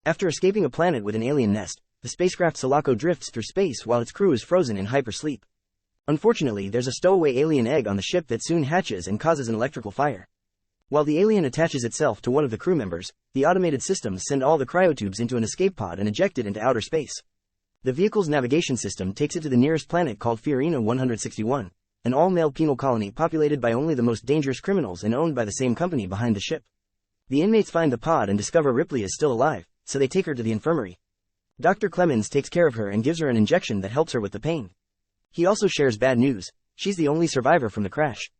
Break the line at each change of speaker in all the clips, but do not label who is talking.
After escaping a planet with an alien nest, the spacecraft Sulaco drifts through space while its crew is frozen in hypersleep. Unfortunately, there's a stowaway alien egg on the ship that soon hatches and causes an electrical fire. While the alien attaches itself to one of the crew members, the automated systems send all the cryotubes into an escape pod and eject it into outer space. The vehicle's navigation system takes it to the nearest planet called Fiorina 161, an all-male penal colony populated by only the most dangerous criminals and owned by the same company behind the ship. The inmates find the pod and discover Ripley is still alive, so they take her to the infirmary. Dr. Clemens takes care of her and gives her an injection that helps her with the pain. He also shares bad news: she's the only survivor from the crash.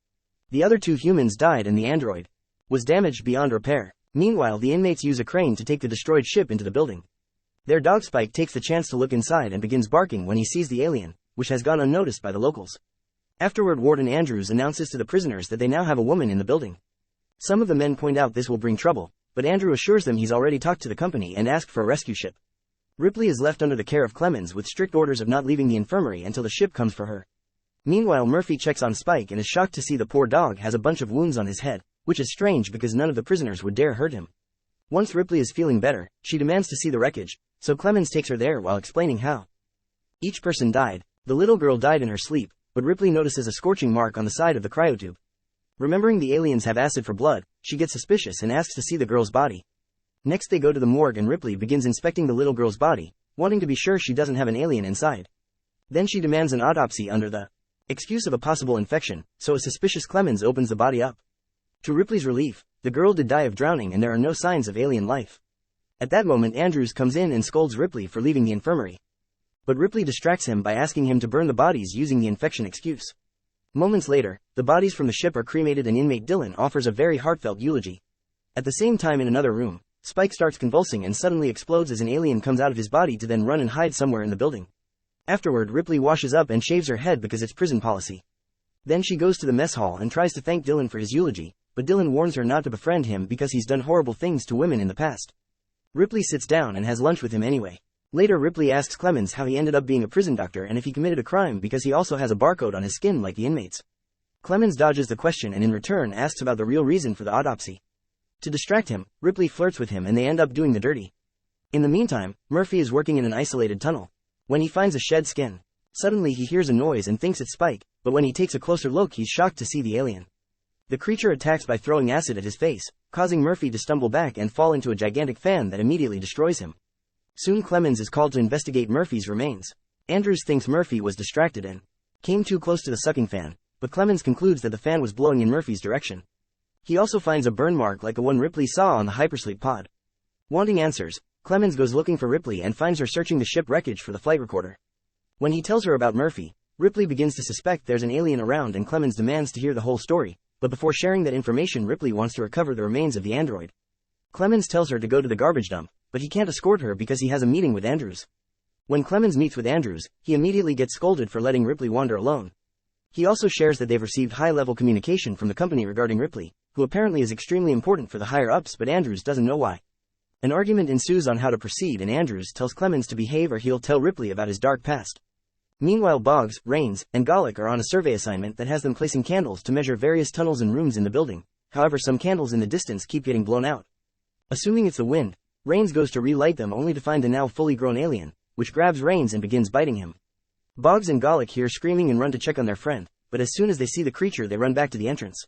The other 2 humans died and the android was damaged beyond repair. Meanwhile, the inmates use a crane to take the destroyed ship into the building. Their dog Spike takes the chance to look inside and begins barking when he sees the alien, which has gone unnoticed by the locals. Afterward, Warden Andrews announces to the prisoners that they now have a woman in the building. Some of the men point out this will bring trouble, but Andrew assures them he's already talked to the company and asked for a rescue ship. Ripley is left under the care of Clemens with strict orders of not leaving the infirmary until the ship comes for her. Meanwhile, Murphy checks on Spike and is shocked to see the poor dog has a bunch of wounds on his head, which is strange because none of the prisoners would dare hurt him. Once Ripley is feeling better, she demands to see the wreckage, so Clemens takes her there while explaining how each person died. The little girl died in her sleep, but Ripley notices a scorching mark on the side of the cryotube. Remembering the aliens have acid for blood, she gets suspicious and asks to see the girl's body. Next they go to the morgue and Ripley begins inspecting the little girl's body, wanting to be sure she doesn't have an alien inside. Then she demands an autopsy under the excuse of a possible infection, so a suspicious Clemens opens the body up. To Ripley's relief, the girl did die of drowning and there are no signs of alien life. At that moment, Andrews comes in and scolds Ripley for leaving the infirmary. But Ripley distracts him by asking him to burn the bodies using the infection excuse. Moments later, the bodies from the ship are cremated and inmate Dylan offers a very heartfelt eulogy. At the same time, in another room, Spike starts convulsing and suddenly explodes as an alien comes out of his body to then run and hide somewhere in the building. Afterward, Ripley washes up and shaves her head because it's prison policy. Then she goes to the mess hall and tries to thank Dylan for his eulogy, but Dylan warns her not to befriend him because he's done horrible things to women in the past. Ripley sits down and has lunch with him anyway. Later, Ripley asks Clemens how he ended up being a prison doctor and if he committed a crime because he also has a barcode on his skin like the inmates. Clemens dodges the question and in return asks about the real reason for the autopsy. To distract him, Ripley flirts with him and they end up doing the dirty. In the meantime, Murphy is working in an isolated tunnel. When he finds a shed skin, suddenly he hears a noise and thinks it's Spike, but when he takes a closer look he's shocked to see the alien. The creature attacks by throwing acid at his face, causing Murphy to stumble back and fall into a gigantic fan that immediately destroys him. Soon Clemens is called to investigate Murphy's remains. Andrews thinks Murphy was distracted and came too close to the sucking fan, but Clemens concludes that the fan was blowing in Murphy's direction. He also finds a burn mark like the one Ripley saw on the hypersleep pod. Wanting answers, Clemens goes looking for Ripley and finds her searching the ship wreckage for the flight recorder. When he tells her about Murphy, Ripley begins to suspect there's an alien around and Clemens demands to hear the whole story, but before sharing that information, Ripley wants to recover the remains of the android. Clemens tells her to go to the garbage dump, but he can't escort her because he has a meeting with Andrews. When Clemens meets with Andrews, he immediately gets scolded for letting Ripley wander alone. He also shares that they've received high-level communication from the company regarding Ripley, who apparently is extremely important for the higher-ups, but Andrews doesn't know why. An argument ensues on how to proceed and Andrews tells Clemens to behave or he'll tell Ripley about his dark past. Meanwhile, Boggs, Rains, and Golic are on a survey assignment that has them placing candles to measure various tunnels and rooms in the building. However, some candles in the distance keep getting blown out. Assuming it's the wind, Rains goes to relight them only to find the now fully grown alien, which grabs Rains and begins biting him. Boggs and Golic hear screaming and run to check on their friend, but as soon as they see the creature they run back to the entrance.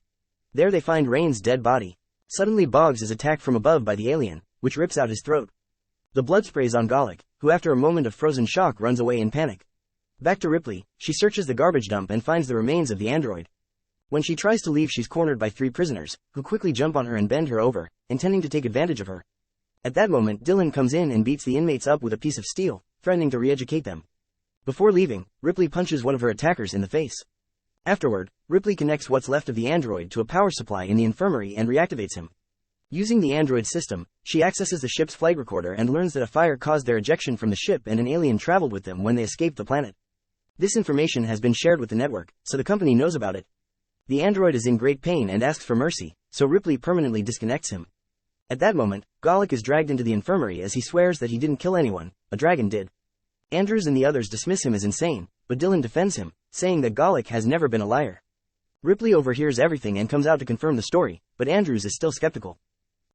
There they find Rains' dead body. Suddenly Boggs is attacked from above by the alien, which rips out his throat. The blood sprays on Golic, who after a moment of frozen shock runs away in panic. Back to Ripley, she searches the garbage dump and finds the remains of the android. When she tries to leave, she's cornered by 3 prisoners, who quickly jump on her and bend her over, intending to take advantage of her. At that moment, Dylan comes in and beats the inmates up with a piece of steel, threatening to re-educate them. Before leaving, Ripley punches one of her attackers in the face. Afterward, Ripley connects what's left of the android to a power supply in the infirmary and reactivates him. Using the android system, she accesses the ship's flight recorder and learns that a fire caused their ejection from the ship and an alien traveled with them when they escaped the planet. This information has been shared with the network, so the company knows about it. The android is in great pain and asks for mercy, so Ripley permanently disconnects him. At that moment, Golic is dragged into the infirmary as he swears that he didn't kill anyone, a dragon did. Andrews and the others dismiss him as insane, but Dylan defends him, saying that Golic has never been a liar. Ripley overhears everything and comes out to confirm the story, but Andrews is still skeptical.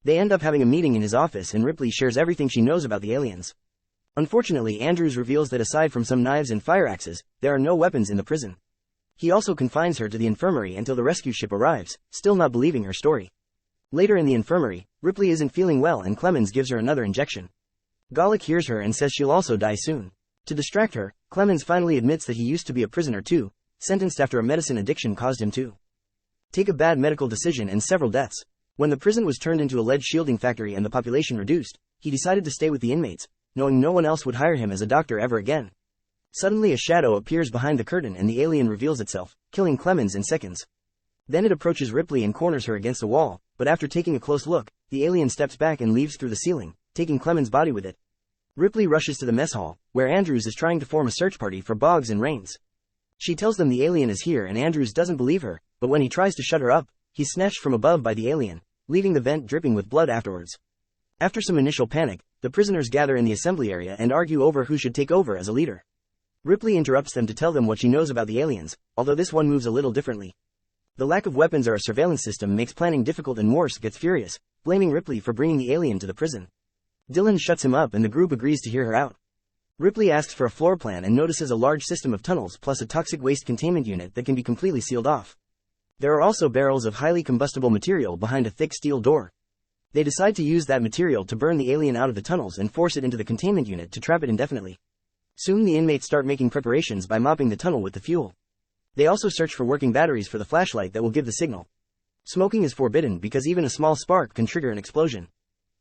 They end up having a meeting in his office and Ripley shares everything she knows about the aliens. Unfortunately, Andrews reveals that aside from some knives and fire axes, there are no weapons in the prison. He also confines her to the infirmary until the rescue ship arrives, still not believing her story. Later in the infirmary, Ripley isn't feeling well and Clemens gives her another injection. Golic hears her and says she'll also die soon. To distract her, Clemens finally admits that he used to be a prisoner too, sentenced after a medicine addiction caused him to take a bad medical decision and several deaths. When the prison was turned into a lead shielding factory and the population reduced, he decided to stay with the inmates, knowing no one else would hire him as a doctor ever again. Suddenly a shadow appears behind the curtain and the alien reveals itself, killing Clemens in seconds. Then it approaches Ripley and corners her against a wall, but after taking a close look, the alien steps back and leaves through the ceiling, taking Clemens' body with it. Ripley rushes to the mess hall, where Andrews is trying to form a search party for Boggs and Rains. She tells them the alien is here and Andrews doesn't believe her, but when he tries to shut her up, he's snatched from above by the alien, leaving the vent dripping with blood afterwards. After some initial panic, the prisoners gather in the assembly area and argue over who should take over as a leader. Ripley interrupts them to tell them what she knows about the aliens, although this one moves a little differently. The lack of weapons or a surveillance system makes planning difficult and Morse gets furious, blaming Ripley for bringing the alien to the prison. Dylan shuts him up and the group agrees to hear her out. Ripley asks for a floor plan and notices a large system of tunnels plus a toxic waste containment unit that can be completely sealed off. There are also barrels of highly combustible material behind a thick steel door. They decide to use that material to burn the alien out of the tunnels and force it into the containment unit to trap it indefinitely. Soon the inmates start making preparations by mopping the tunnel with the fuel. They also search for working batteries for the flashlight that will give the signal. Smoking is forbidden because even a small spark can trigger an explosion.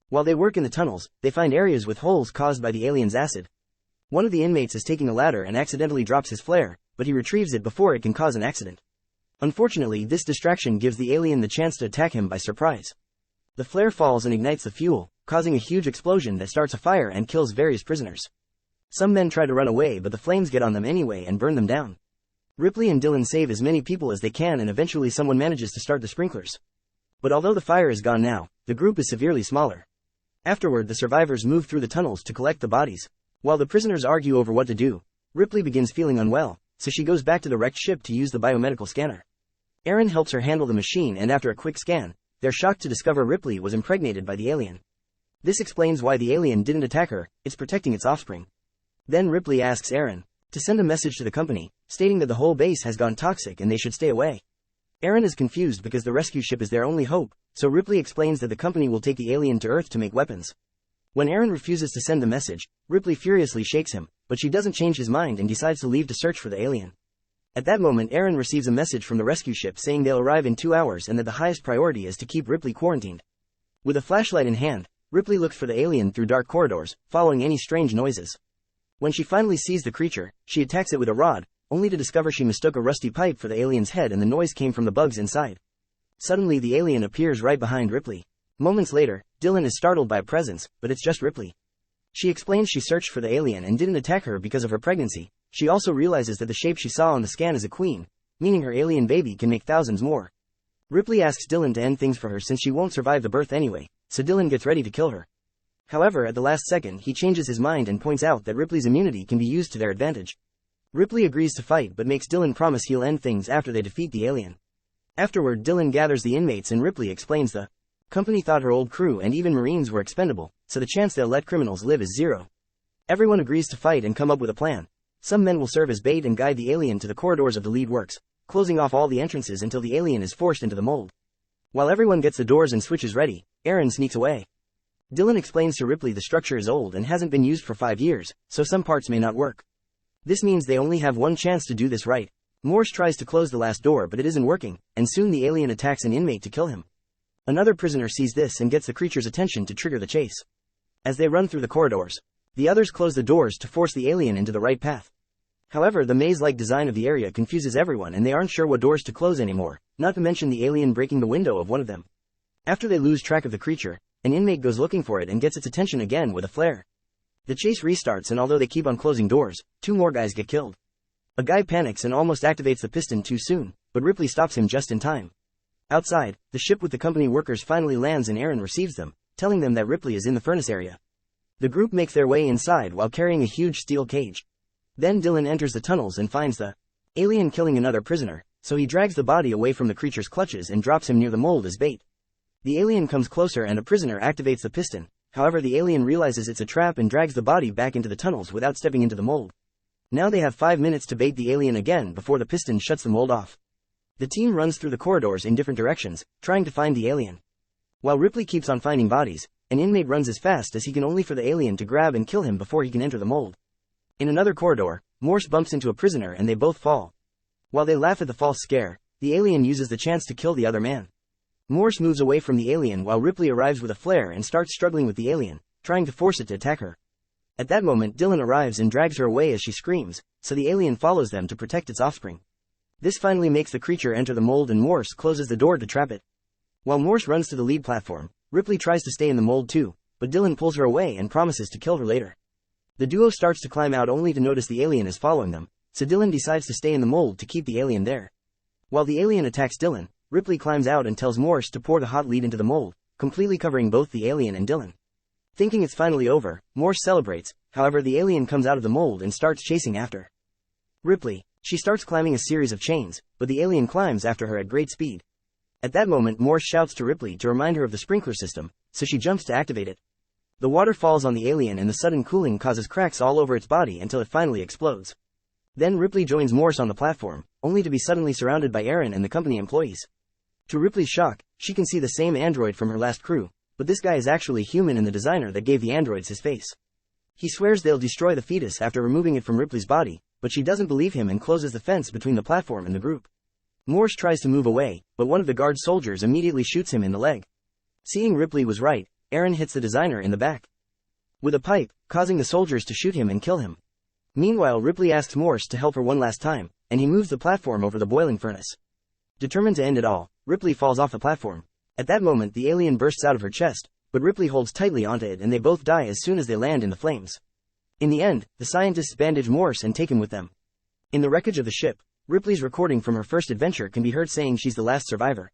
While they work in the tunnels, they find areas with holes caused by the alien's acid. One of the inmates is taking a ladder and accidentally drops his flare, but he retrieves it before it can cause an accident. Unfortunately, this distraction gives the alien the chance to attack him by surprise. The flare falls and ignites the fuel, causing a huge explosion that starts a fire and kills various prisoners. Some men try to run away but the flames get on them anyway and burn them down. Ripley and Dylan save as many people as they can and eventually someone manages to start the sprinklers. But although the fire is gone now, the group is severely smaller. Afterward, the survivors move through the tunnels to collect the bodies. While the prisoners argue over what to do, Ripley begins feeling unwell, so she goes back to the wrecked ship to use the biomedical scanner. Aaron helps her handle the machine and after a quick scan, they're shocked to discover Ripley was impregnated by the alien. This explains why the alien didn't attack her, it's protecting its offspring. Then Ripley asks Aaron to send a message to the company, stating that the whole base has gone toxic and they should stay away. Aaron is confused because the rescue ship is their only hope, so Ripley explains that the company will take the alien to Earth to make weapons. When Aaron refuses to send the message, Ripley furiously shakes him, but she doesn't change his mind and decides to leave to search for the alien. At that moment, Aaron receives a message from the rescue ship saying they'll arrive in 2 hours and that the highest priority is to keep Ripley quarantined. With a flashlight in hand, Ripley looks for the alien through dark corridors, following any strange noises. When she finally sees the creature, she attacks it with a rod, only to discover she mistook a rusty pipe for the alien's head and the noise came from the bugs inside. Suddenly the alien appears right behind Ripley. Moments later, Dylan is startled by a presence, but it's just Ripley. She explains she searched for the alien and didn't attack her because of her pregnancy. She also realizes that the shape she saw on the scan is a queen, meaning her alien baby can make thousands more. Ripley asks Dylan to end things for her since she won't survive the birth anyway, so Dylan gets ready to kill her. However, at the last second he changes his mind and points out that Ripley's immunity can be used to their advantage. Ripley agrees to fight but makes Dylan promise he'll end things after they defeat the alien. Afterward, Dylan gathers the inmates and Ripley explains the company thought her old crew and even Marines were expendable, so the chance they'll let criminals live is zero. Everyone agrees to fight and come up with a plan. Some men will serve as bait and guide the alien to the corridors of the lead works, closing off all the entrances until the alien is forced into the mold. While everyone gets the doors and switches ready, Aaron sneaks away. Dylan explains to Ripley the structure is old and hasn't been used for 5 years, so some parts may not work. This means they only have one chance to do this right. Morse tries to close the last door but it isn't working, and soon the alien attacks an inmate to kill him. Another prisoner sees this and gets the creature's attention to trigger the chase. As they run through the corridors, the others close the doors to force the alien into the right path. However, the maze-like design of the area confuses everyone and they aren't sure what doors to close anymore, not to mention the alien breaking the window of one of them. After they lose track of the creature, an inmate goes looking for it and gets its attention again with a flare. The chase restarts and although they keep on closing doors, 2 more guys get killed. A guy panics and almost activates the piston too soon, but Ripley stops him just in time. Outside, the ship with the company workers finally lands and Aaron receives them, telling them that Ripley is in the furnace area. The group makes their way inside while carrying a huge steel cage. Then Dylan enters the tunnels and finds the alien killing another prisoner, so he drags the body away from the creature's clutches and drops him near the mold as bait. The alien comes closer and a prisoner activates the piston. However, the alien realizes it's a trap and drags the body back into the tunnels without stepping into the mold. Now they have 5 minutes to bait the alien again before the piston shuts the mold off. The team runs through the corridors in different directions, trying to find the alien. While Ripley keeps on finding bodies, an inmate runs as fast as he can only for the alien to grab and kill him before he can enter the mold. In another corridor, Morse bumps into a prisoner and they both fall. While they laugh at the false scare, the alien uses the chance to kill the other man. Morse moves away from the alien while Ripley arrives with a flare and starts struggling with the alien, trying to force it to attack her. At that moment, Dylan arrives and drags her away as she screams, so the alien follows them to protect its offspring. This finally makes the creature enter the mold and Morse closes the door to trap it. While Morse runs to the lead platform, Ripley tries to stay in the mold too, but Dylan pulls her away and promises to kill her later. The duo starts to climb out only to notice the alien is following them, so Dylan decides to stay in the mold to keep the alien there. While the alien attacks Dylan, Ripley climbs out and tells Morse to pour the hot lead into the mold, completely covering both the alien and Dylan. Thinking it's finally over, Morse celebrates. However, the alien comes out of the mold and starts chasing after Ripley. She starts climbing a series of chains, but the alien climbs after her at great speed. At that moment, Morse shouts to Ripley to remind her of the sprinkler system, so she jumps to activate it. The water falls on the alien and the sudden cooling causes cracks all over its body until it finally explodes. Then Ripley joins Morse on the platform, only to be suddenly surrounded by Aaron and the company employees. To Ripley's shock, she can see the same android from her last crew, but this guy is actually human and the designer that gave the androids his face. He swears they'll destroy the fetus after removing it from Ripley's body, but she doesn't believe him and closes the fence between the platform and the group. Morse tries to move away, but one of the guard soldiers immediately shoots him in the leg. Seeing Ripley was right, Aaron hits the designer in the back with a pipe, causing the soldiers to shoot him and kill him. Meanwhile, Ripley asks Morse to help her one last time, and he moves the platform over the boiling furnace. Determined to end it all, Ripley falls off the platform. At that moment, the alien bursts out of her chest, but Ripley holds tightly onto it and they both die as soon as they land in the flames. In the end, the scientists bandage Morse and take him with them. In the wreckage of the ship, Ripley's recording from her first adventure can be heard saying she's the last survivor.